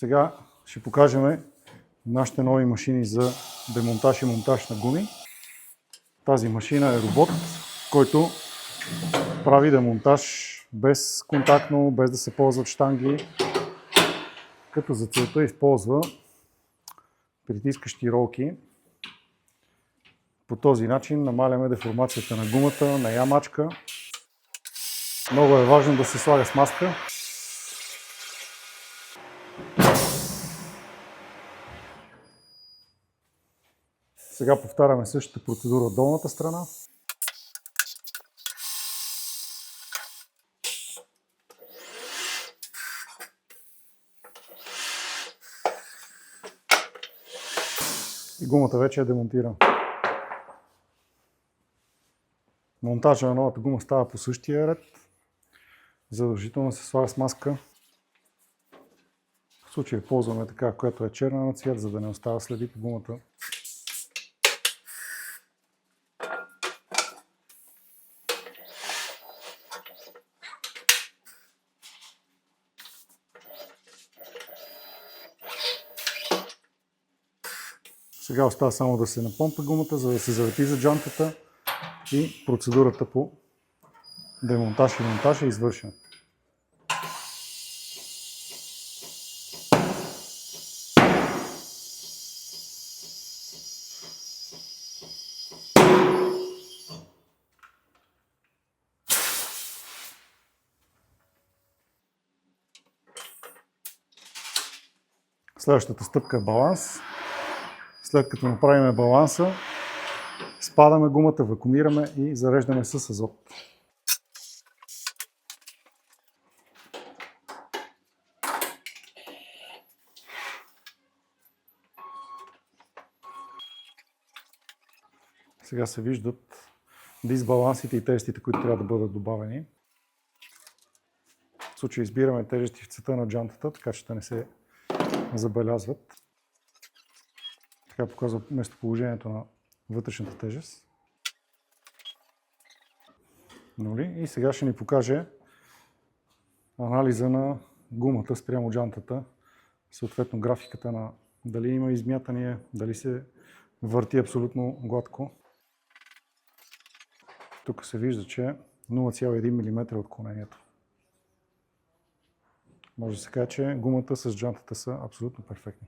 Сега ще покажем нашите нови машини за демонтаж и монтаж на гуми. Тази машина е робот, който прави демонтаж безконтактно, без да се ползват щанги, като за целта използва притискащи ролки. По този начин намаляме деформацията на гумата, на ямачка. Много е важно да се слага с маска. Сега повтаряме същата процедура от долната страна. И гумата вече е демонтирана. Монтажа на новата гума става по същия ред. Задължително се слага с маска. В случая ползваме така, която е черна на цвят, за да не остава следи по гумата. Сега остава само да се напомпа гумата, за да се залепи за джантата и процедурата по демонтаж и монтаж е извършена. Следващата стъпка е баланс. След като направим баланса, спадаме гумата, вакуумираме и зареждаме с азот. Сега се виждат дисбалансите и тежестите, които трябва да бъдат добавени. В случай избираме тежести в цвета на джантата, така че да не се забелязват. Така показва местоположението на вътрешната тежест. И сега ще ни покаже анализа на гумата спрямо джантата, съответно графиката на дали има измятания, дали се върти абсолютно гладко. Тук се вижда, че 0,1 мм е отклонението. Може да се каже, че гумата с джантата са абсолютно перфектни.